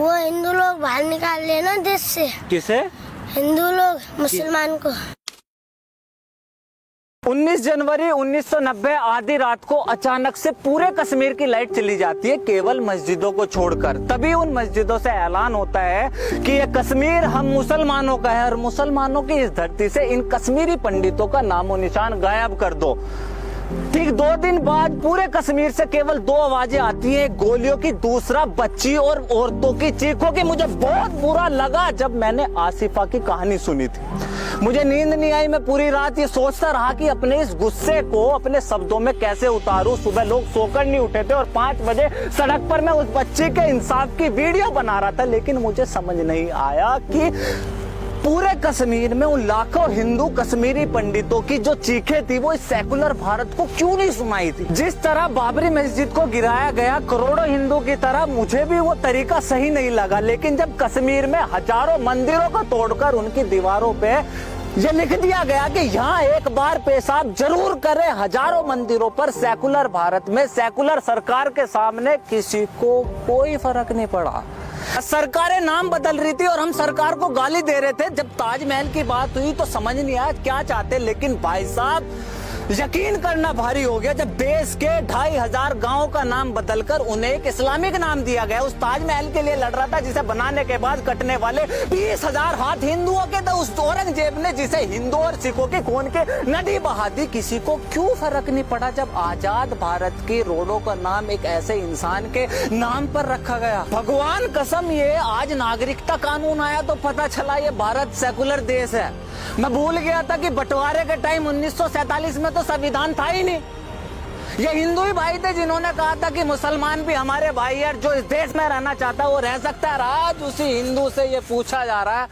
वो हिंदू लोग बाहर निकाल रहे ना देश से। किसे? हिंदू लोग मुसलमान को। 19 जनवरी 1990 आधी रात को अचानक से पूरे कश्मीर की लाइट चली जाती है, केवल मस्जिदों को छोड़कर। तभी उन मस्जिदों से ऐलान होता है कि ये कश्मीर हम मुसलमानों का है और मुसलमानों की इस धरती से इन कश्मीरी पंडितों का नामो निशान गायब कर दो। ठीक 2 दिन बाद पूरे कश्मीर से केवल 2 आवाजें आती हैं, गोलियों की, दूसरा बच्ची और औरतों की चीखों की। मुझे बहुत बुरा लगा जब मैंने आसिफा की कहानी सुनी थी। मुझे नींद नहीं आई। मैं पूरी रात ये सोचता रहा कि अपने इस गुस्से को अपने शब्दों में कैसे उतारूं। सुबह लोग सोकर नहीं उठे थे और 5 बजे सड़क पर मैं उस बच्चे के इंसाफ की वीडियो बना रहा था, लेकिन मुझे समझ नहीं आया कि पूरे कश्मीर में उन लाखों हिंदू कश्मीरी पंडितों की जो चीखें थी वो इस सेकुलर भारत को क्यों नहीं सुनाई थी। जिस तरह बाबरी मस्जिद को गिराया गया करोड़ों हिंदू की तरह, मुझे भी वो तरीका सही नहीं लगा। लेकिन जब कश्मीर में हजारों मंदिरों को तोड़कर उनकी दीवारों पे ये लिख दिया गया कि यहाँ एक बार पेशाब जरूर करें, हजारों मंदिरों पर सेकुलर भारत में सेकुलर सरकार के सामने किसी को कोई फर्क नहीं पड़ा। सरकारें नाम बदल रही थी और हम सरकार को गाली दे रहे थे। जब ताजमहल की बात हुई तो समझ नहीं आया क्या चाहते, लेकिन भाई साहब यकीन करना भारी हो गया जब देश के 2500 गांवों का नाम बदलकर उन्हें एक इस्लामिक नाम दिया गया। उस ताजमहल के लिए लड़ रहा था जिसे बनाने के बाद कटने वाले 20,000 हाथ हिंदुओं के थे। उस औरंगजेब ने जिसे हिंदू और सिखों के खून के नदी बहा दी, किसी को क्यों फर्क नहीं पड़ा जब आजाद भारत की रोडों का नाम एक ऐसे इंसान के नाम पर रखा गया। भगवान कसम, ये आज नागरिकता कानून आया तो पता चला ये भारत सेकुलर देश है। मैं भूल गया था कि बंटवारे के टाइम 1947 में तो संविधान था ही नहीं। ये हिंदू ही भाई थे जिन्होंने कहा था कि मुसलमान भी हमारे भाई है, जो इस देश में रहना चाहता है वो रह सकता है। आज उसी हिंदू से ये पूछा जा रहा है,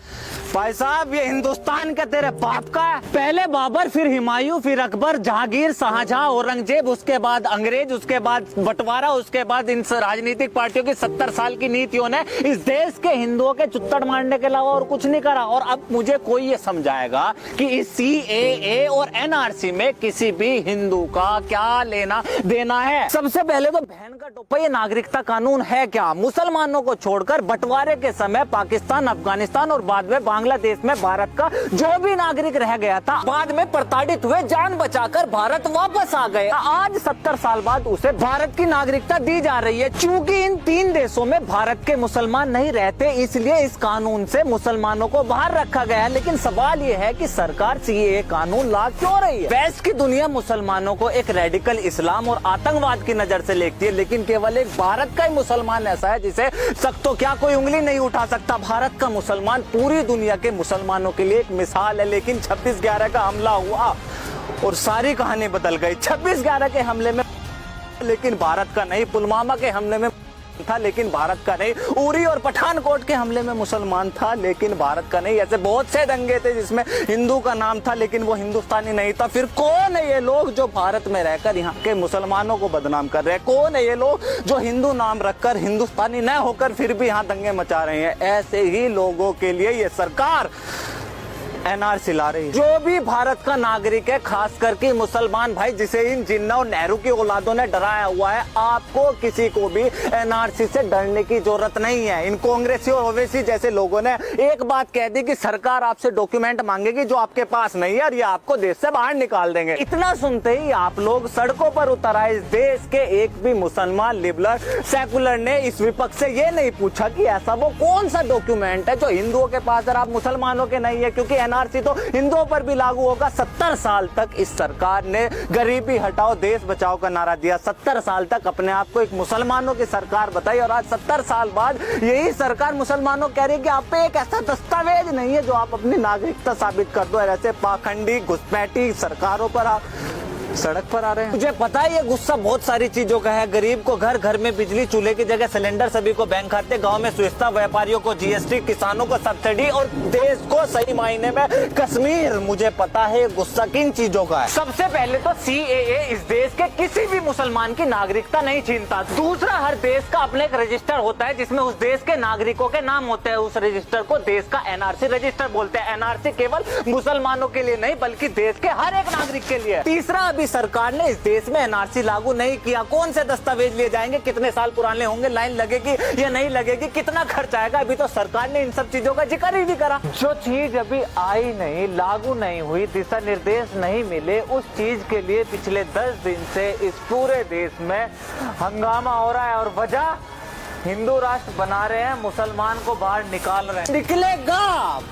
भाई साहब ये हिंदुस्तान का तेरे बाप का है। पहले बाबर, फिर हुमायूं, फिर अकबर, जहांगीर, शाहजहां, औरंगजेब, उसके बाद अंग्रेज, उसके बाद बंटवारा, उसके बाद इन राजनीतिक पार्टियों की 70 साल की नीतियों ने इस देश के हिंदुओं के चुत्तड़ मारने के अलावा और कुछ नहीं करा। और अब मुझे कोई ये समझाएगा कि इस CAA और NRC में किसी भी हिंदू का क्या लेना देना है। सबसे पहले तो बहन का टोपा, ये नागरिकता कानून है क्या? मुसलमानों को छोड़कर बंटवारे के समय पाकिस्तान, अफगानिस्तान और बाद में बांग्लादेश में भारत का जो भी नागरिक रह गया था, बाद में प्रताड़ित हुए, जान बचाकर भारत वापस आ गए। आज 70 साल बाद उसे भारत की नागरिकता दी जा रही है। चूंकि इन 3 देशों में भारत के मुसलमान नहीं रहते, इसलिए इस कानून से मुसलमानों को बाहर रखा गया है। लेकिन सवाल यह है कि सरकार CAA कानून ला क्यों रही है? वेस्ट की दुनिया मुसलमानों को एक रेडिकल इस्लाम और आतंकवाद की नजर से देखती है, लेकिन केवल एक भारत का ही मुसलमान ऐसा है जिसे सख्तो क्या कोई उंगली नहीं उठा सकता। भारत का मुसलमान पूरी दुनिया के मुसलमानों के लिए एक मिसाल है। लेकिन 26/11 का हमला हुआ और सारी कहानी बदल गई। 26/11 के हमले में लेकिन भारत का नहीं, पुलवामा के हमले में था लेकिन भारत का नहीं, उरी और पठानकोट के हमले में मुसलमान था लेकिन भारत का नहीं। ऐसे बहुत से दंगे थे जिसमें हिंदू का नाम था लेकिन वो हिंदुस्तानी नहीं था। फिर कौन है ये लोग जो भारत में रहकर यहाँ के मुसलमानों को बदनाम कर रहे हैं? कौन है ये लोग जो हिंदू नाम रखकर हिंदुस्तानी न होकर फिर भी यहाँ दंगे मचा रहे हैं? ऐसे ही लोगों के लिए ये सरकार NRC ला रही है। जो भी भारत का नागरिक है, खास करके मुसलमान भाई, जिसे इन जिन्ना और नेहरू की औलादों ने डराया हुआ है, आपको किसी को भी NRC से डरने की जरूरत नहीं है। इन कांग्रेसी और ओवैसी जैसे लोगों ने एक बात कह दी कि सरकार आपसे डॉक्यूमेंट मांगेगी जो आपके पास नहीं है और ये आपको देश से बाहर निकाल देंगे। इतना सुनते ही आप लोग सड़कों पर उतर आए। इस देश के एक भी मुसलमान, लिबरल, सेकुलर ने इस विपक्ष से ये नहीं पूछा कि ऐसा वो कौन सा डॉक्यूमेंट है जो हिंदुओं के पास और आप मुसलमानों के नहीं है, क्योंकि NRC तो हिंदुओं पर भी लागू होगा। 70 साल तक इस सरकार ने गरीबी हटाओ, देश बचाओ का नारा दिया। 70 साल तक अपने आप को एक मुसलमानों की सरकार बताई और आज 70 साल बाद यही सरकार मुसलमानों कह रही है कि आप पे एक ऐसा दस्तावेज नहीं है जो आप अपनी नागरिकता साबित कर दो। ऐसे पाखंडी घुसपैठी सरकारों पर आप सड़क पर आ रहे हैं। मुझे पता है ये गुस्सा बहुत सारी चीजों का है। गरीब को घर घर में बिजली, चूल्हे की जगह सिलेंडर, सभी को बैंक खाते, गांव में सुविधा, व्यापारियों को GST, किसानों को सब्सिडी और देश को सही मायने में कश्मीर। मुझे पता है गुस्सा किन चीजों का है। सबसे पहले तो CAA इस देश के किसी भी मुसलमान की नागरिकता नहीं छीनता। दूसरा, हर देश का अपने एक रजिस्टर होता है जिसमें उस देश के नागरिकों के नाम होते हैं। उस रजिस्टर को देश का NRC रजिस्टर बोलते हैं। NRC केवल मुसलमानों के लिए नहीं बल्कि देश के हर एक नागरिक के लिए। तीसरा, अभी सरकार ने इस देश में एनआरसी लागू नहीं किया। कौन से दस्तावेज लिए जाएंगे, कितने साल पुराने होंगे, लाइन लगेगी या नहीं लगेगी, कितना खर्च आएगा, अभी तो सरकार ने इन सब चीजों का जिक्र ही नहीं करा। जो चीज अभी आई नहीं, लागू नहीं हुई, दिशा निर्देश नहीं मिले, उस चीज के लिए पिछले 10 दिन से इस पूरे देश में हंगामा हो रहा है। और वजह, हिंदू राष्ट्र बना रहे हैं, मुसलमान को बाहर निकाल रहे हैं। निकलेगा,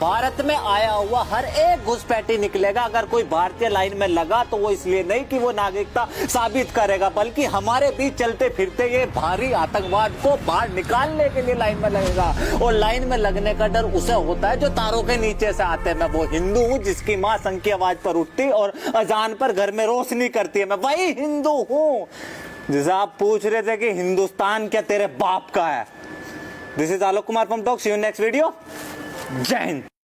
भारत में आया हुआ हर एक घुसपैठी निकलेगा। अगर कोई भारतीय लाइन में लगा तो वो इसलिए नहीं कि वो नागरिकता साबित करेगा, बल्कि हमारे बीच चलते फिरते ये भारी आतंकवाद को बाहर निकालने के लिए लाइन में लगेगा। और लाइन में लगने का डर उसे होता है जो तारों के नीचे से आते हैं। मैं वो हिंदू हूँ जिसकी माँ संघ की आवाज पर उठती और अजान पर घर में रोशनी करती है। मैं वही हिंदू हूँ जिसे आप पूछ रहे थे कि हिंदुस्तान क्या तेरे बाप का है। This is Alok Kumar from talk. See you next video. जय हिंद।